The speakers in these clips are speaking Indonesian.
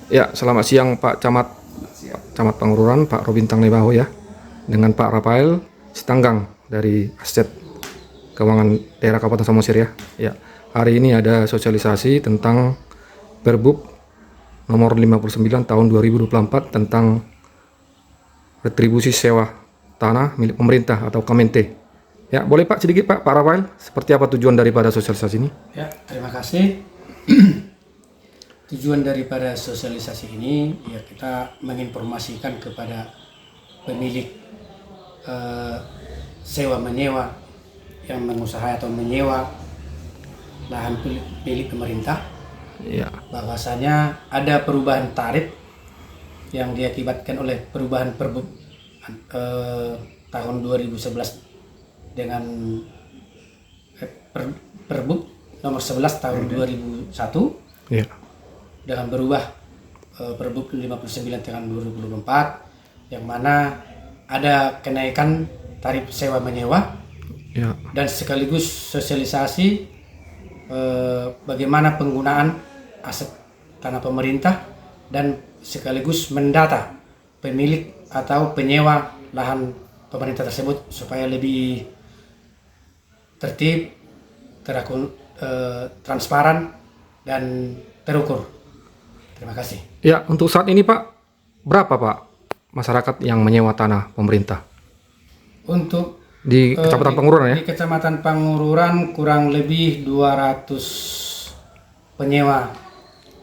Ya, selamat siang Pak Camat, Camat Pangururan, Pak Robin Tangnebaho ya, dengan Pak Rafael Sitanggang dari Aset Keuangan Daerah Kabupaten Samosir ya. Ya, hari ini ada sosialisasi tentang Perbub nomor 59 tahun 2024 tentang retribusi sewa tanah milik pemerintah atau Kamente. Ya, boleh Pak sedikit Pak Rafael, seperti apa tujuan daripada sosialisasi ini? Ya, terima kasih. Tujuan daripada sosialisasi ini ya kita menginformasikan kepada pemilik sewa menyewa yang mengusaha atau menyewa lahan milik pemerintah, Ya, bahwasanya ada perubahan tarif yang diakibatkan oleh perubahan Perbub tahun 2011 dengan Perbub nomor 11 tahun 2001 ya, dengan berubah Perbub 59 tahun 2024 yang mana ada kenaikan tarif sewa menyewa ya, dan sekaligus sosialisasi bagaimana penggunaan aset tanah pemerintah dan sekaligus mendata pemilik atau penyewa lahan pemerintah tersebut supaya lebih tertib, transparan dan terukur. Terima kasih. ya. Untuk saat ini Pak, berapa Pak masyarakat yang menyewa tanah pemerintah Untuk di Kecamatan Pangururan ya? di Kecamatan Pangururan kurang lebih 200 penyewa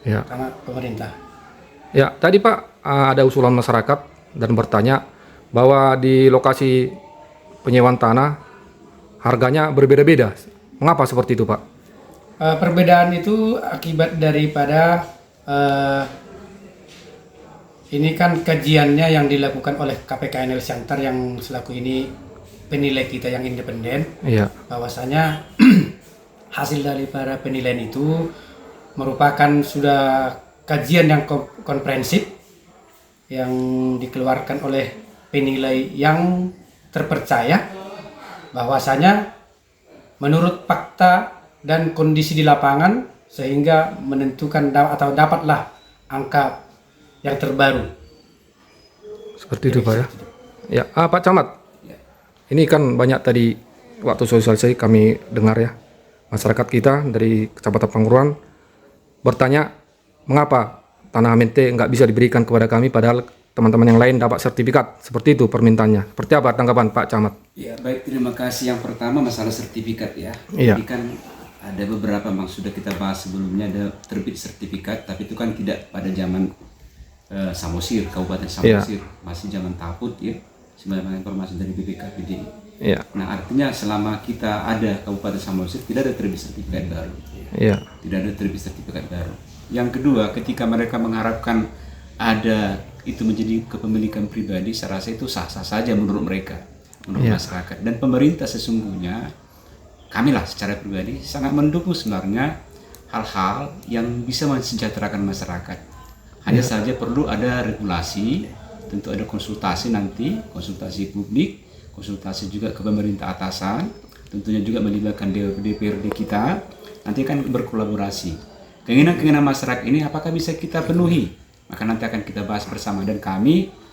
Ya, tanah pemerintah. ya. Tadi Pak ada usulan masyarakat dan bertanya bahwa di lokasi penyewaan tanah harganya berbeda-beda. Mengapa seperti itu Pak? Perbedaan itu akibat daripada ini kan kajiannya yang dilakukan oleh KPKNL Center yang selaku ini penilai kita yang independen, Iya, bahwasanya hasil daripada penilaian itu merupakan sudah kajian yang komprehensif yang dikeluarkan oleh penilai yang terpercaya, bahwasanya menurut fakta dan kondisi di lapangan sehingga menentukan atau dapatlah angka yang terbaru. seperti itu Pak ya. Ya, Pak Camat. Ini kan banyak tadi waktu sosialisasi kami dengar ya, masyarakat kita dari Kecamatan Pangururan bertanya mengapa tanah Amente nggak bisa diberikan kepada kami padahal teman-teman yang lain dapat sertifikat. Seperti itu permintaannya. Seperti apa tanggapan Pak Camat? Ya, baik, terima kasih. Yang pertama masalah sertifikat ya. Iya. Jadi kan ada beberapa memang sudah kita bahas sebelumnya, ada terbit sertifikat, tapi itu kan tidak pada zaman Samosir, Kabupaten Samosir, masih zaman Taput ya, sebagaimana informasi dari BPKPD. Iya. Nah, artinya selama kita ada Kabupaten Samosir tidak ada terbit sertifikat baru. Iya. Tidak ada terbit sertifikat baru. Yang kedua, ketika mereka mengharapkan ada itu menjadi kepemilikan pribadi, saya rasa itu sah-sah saja menurut mereka, menurut masyarakat. Dan pemerintah sesungguhnya, kamilah secara pribadi sangat mendukung sebenarnya hal-hal yang bisa mensejahterakan masyarakat. Hanya saja perlu ada regulasi, tentu ada konsultasi nanti, konsultasi publik, konsultasi juga ke pemerintah atasan, tentunya juga melibatkan DPRD kita, nanti akan berkolaborasi. Keinginan-keinginan masyarakat ini apakah bisa kita penuhi? Maka nanti akan kita bahas bersama, dan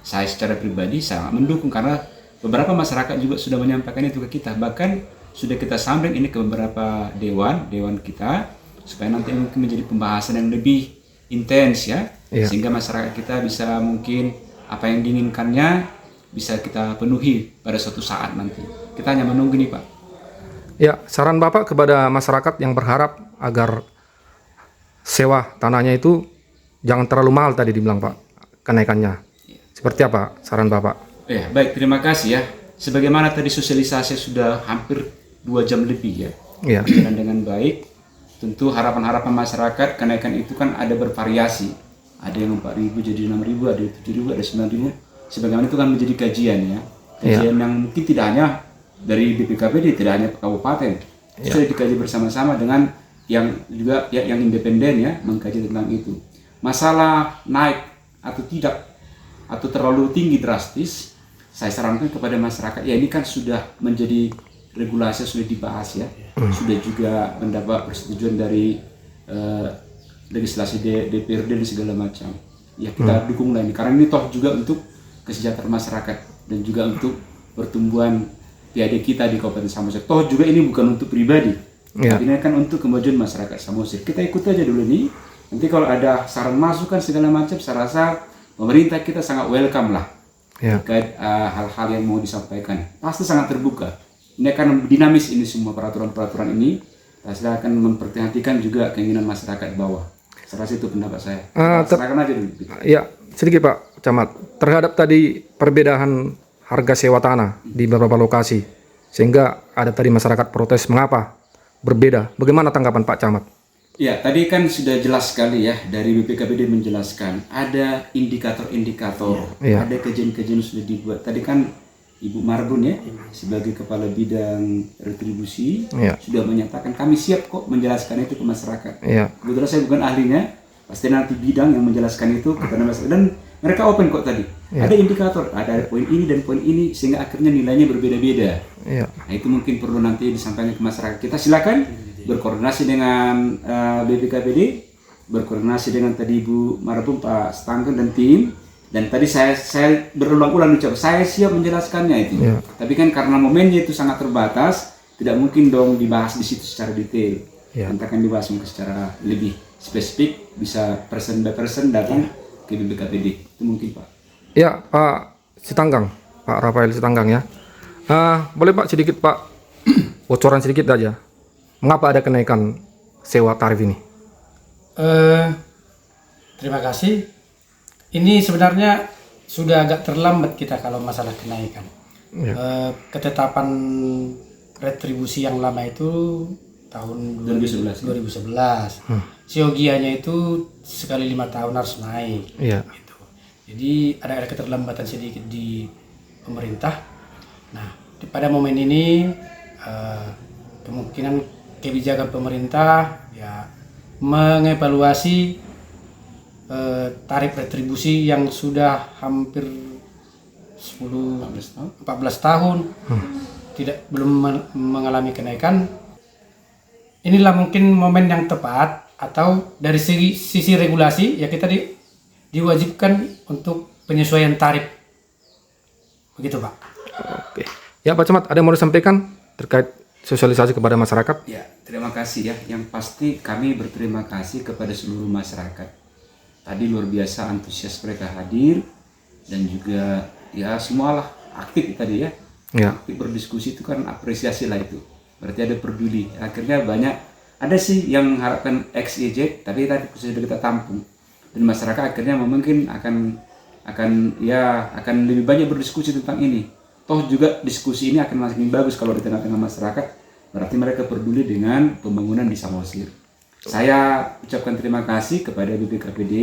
saya secara pribadi sangat mendukung karena beberapa masyarakat juga sudah menyampaikan itu ke kita, bahkan sudah kita sampaikan ini ke beberapa dewan kita supaya nanti mungkin menjadi pembahasan yang lebih intens ya, sehingga masyarakat kita bisa mungkin apa yang diinginkannya bisa kita penuhi pada suatu saat nanti. Kita hanya menunggu nih Pak. Ya, saran Bapak kepada masyarakat yang berharap agar sewa tanahnya itu jangan terlalu mahal tadi dibilang Pak kenaikannya. Seperti apa saran Bapak? Ya, baik, terima kasih ya. Sebagaimana tadi sosialisasi sudah hampir 2 jam lebih ya. Iya. Berjalan dengan baik. Tentu harapan-harapan masyarakat kenaikan itu kan ada bervariasi. Ada yang 4.000 jadi 6.000, ada 7.000, ada 9.000. Sebagaimana itu kan menjadi kajian ya. Kajian yang mungkin tidak hanya dari BPKPD, tidak hanya kabupaten. Sudah dikaji bersama-sama dengan yang juga pihak yang independen ya, mengkaji tentang itu. Masalah naik atau tidak atau terlalu tinggi drastis, saya sarankan kepada masyarakat ya, ini kan sudah menjadi regulasi, sudah dibahas ya, sudah juga mendapat persetujuan dari legislasi DPRD dan segala macam. ya kita dukunglah ini, karena ini toh juga untuk kesejahteraan masyarakat dan juga untuk pertumbuhan PAD kita di Kabupaten Samosir. Toh juga ini bukan untuk pribadi, tapi ini kan untuk kemajuan masyarakat Samosir. Kita ikut aja dulu nih. Nanti kalau ada saran masukan segala macam, saya rasa pemerintah kita sangat welcome lah terkait hal-hal yang mau disampaikan. Pasti sangat terbuka. Ini akan dinamis ini semua peraturan-peraturan ini. Saya akan memperhatikan juga keinginan masyarakat bawah. Saya rasa itu pendapat saya. Serahkan aja dulu. Ya, sedikit Pak Camat. Terhadap tadi perbedaan harga sewa tanah di beberapa lokasi, sehingga ada tadi masyarakat protes mengapa berbeda. Bagaimana tanggapan Pak Camat? Ya, tadi kan sudah jelas sekali ya dari BPKBD menjelaskan ada indikator-indikator, ada kajian-kajian sudah dibuat. Tadi kan Ibu Marbun ya sebagai kepala bidang retribusi sudah menyatakan kami siap kok menjelaskan itu ke masyarakat. Kebetulan saya bukan ahlinya, pasti nanti bidang yang menjelaskan itu kepada masyarakat dan mereka open kok tadi. Ada indikator, ada poin ini dan poin ini sehingga akhirnya nilainya berbeda-beda. Nah, itu mungkin perlu nanti disampaikan ke masyarakat. Kita silakan berkoordinasi dengan BPKBD, berkoordinasi dengan tadi Ibu Marbun, Pak Stangken dan tim. Dan tadi saya berulang-ulang ucap, saya siap menjelaskannya itu. Tapi kan karena momennya itu sangat terbatas, tidak mungkin dong dibahas di situ secara detail. Nanti akan dibahas mungkin secara lebih spesifik, bisa person by person datang ke BPKBD. Itu mungkin Pak. Ya, Pak Sitanggang, Pak Rafael Sitanggang ya. Boleh Pak sedikit Pak, bocoran sedikit aja. Mengapa ada kenaikan sewa tarif ini? Terima kasih. Ini sebenarnya sudah agak terlambat kita kalau masalah kenaikan. Ketetapan retribusi yang lama itu tahun 2011. Siogianya itu sekali 5 tahun harus naik. Gitu. Jadi ada keterlambatan sedikit di pemerintah. Nah, pada momen ini kemungkinan kebijakan pemerintah ya mengevaluasi tarif retribusi yang sudah hampir 14 tahun belum mengalami kenaikan. Inilah mungkin momen yang tepat, atau dari sisi regulasi ya kita diwajibkan untuk penyesuaian tarif. Begitu Pak. Oke. Ya Pak Camat, ada yang mau disampaikan terkait sosialisasi kepada masyarakat? Ya, terima kasih ya. Yang pasti kami berterima kasih kepada seluruh masyarakat. Tadi luar biasa antusias mereka hadir dan juga ya semualah aktif tadi ya. Aktif berdiskusi itu kan apresiasi lah itu. Berarti ada peduli. Akhirnya banyak, ada sih yang harapkan XYZ tapi tadi sudah kita tampung. Dan masyarakat akhirnya mungkin akan lebih banyak berdiskusi tentang ini. Toh juga diskusi ini akan makin bagus kalau di tengah-tengah masyarakat. Berarti mereka peduli dengan pembangunan di Samosir. Saya ucapkan terima kasih kepada BPKBD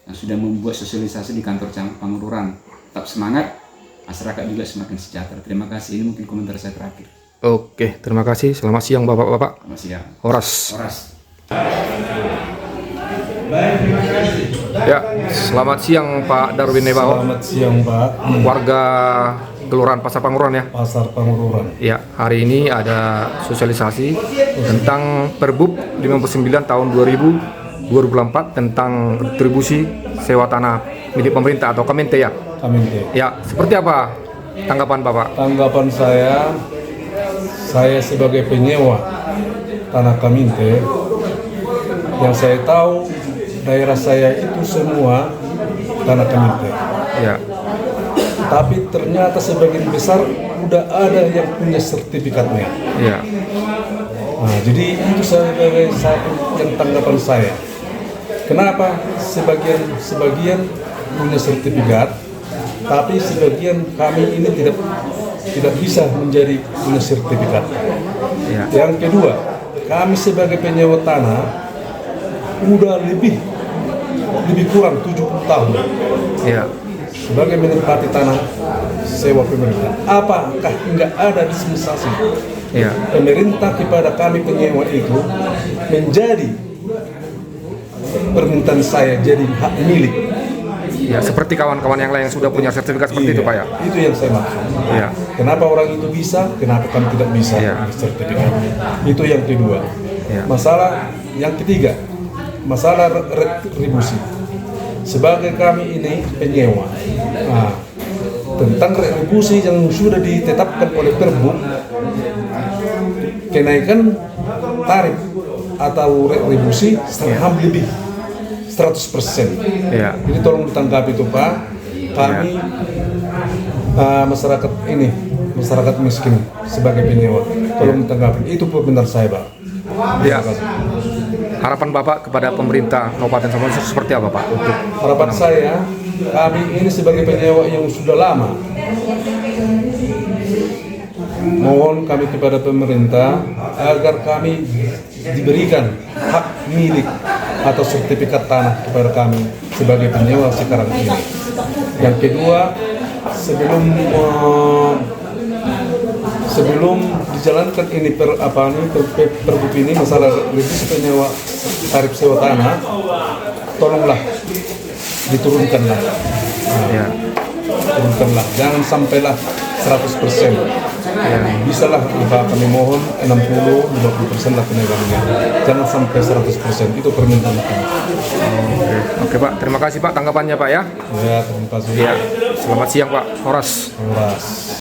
yang sudah membuat sosialisasi di kantor Camat Pangururan. Tetap semangat, masyarakat juga semakin sejahtera. Terima kasih, ini mungkin komentar saya terakhir. Oke, terima kasih. Selamat siang Bapak-Bapak. Selamat siang. Horas. Ya, selamat siang Pak Darwin Nebaho. Selamat siang Pak. Warga Kelurahan Pasar Pangururan ya. Pasar Pangururan. Ya, hari ini ada sosialisasi tentang Perbup 59 tahun 2024 tentang retribusi sewa tanah milik pemerintah atau Kamente ya. Kamente. Ya, seperti apa tanggapan Bapak? Tanggapan saya sebagai penyewa tanah Kamente, yang saya tahu daerah saya itu semua tanah Kamente. Ya. Tapi ternyata sebagian besar udah ada yang punya sertifikatnya. Ya. Nah, jadi itu sebagai satu yang tanggapan saya. Kenapa sebagian punya sertifikat, tapi sebagian kami ini tidak bisa menjadi punya sertifikat. Ya. Yang kedua, kami sebagai penyewa tanah udah lebih kurang 70 tahun. Ya. Sebagai menempati tanah sewa pemerintah. Apakah nggak ada dispensasi pemerintah kepada kami penyewa itu menjadi permintaan saya jadi hak milik? Ya, seperti kawan-kawan yang lain yang sudah punya sertifikat seperti itu Pak ya. Itu yang saya maksud. Ya. Kenapa orang itu bisa, kenapa kami tidak bisa sertifikat? Itu yang kedua. Masalah yang ketiga, masalah retribusi. sebagai kami ini penyewa. Nah, tentang retribusi yang sudah ditetapkan oleh Perbu, kenaikan tarif atau retribusi setengah lebih 100%. Ya. Jadi tolong ditanggapi itu Pak. Kami masyarakat ini, masyarakat miskin sebagai penyewa, tolong ditanggapi. Itu permintaan saya Pak. Ya. Harapan Bapak kepada pemerintah Kabupaten Samosir seperti apa Pak? Untuk Harapan saya, kami ini sebagai penyewa yang sudah lama, mohon kami kepada pemerintah agar kami diberikan hak milik atau sertifikat tanah kepada kami sebagai penyewa sekarang ini. Yang kedua, sebelum dijalankan ini pergub ini masalah revisi penyewa tarif sewa tanah, tolonglah diturunkanlah. ya. Turunkanlah, jangan sampailah 100%. Ya, bisalah kami mohon 60-50% lah kenaikannya. Jangan sampai 100%. Itu permintaan kami. Oke Pak, terima kasih Pak tanggapannya Pak ya. Ya, terima kasih. Ya, selamat siang Pak Horas. Horas.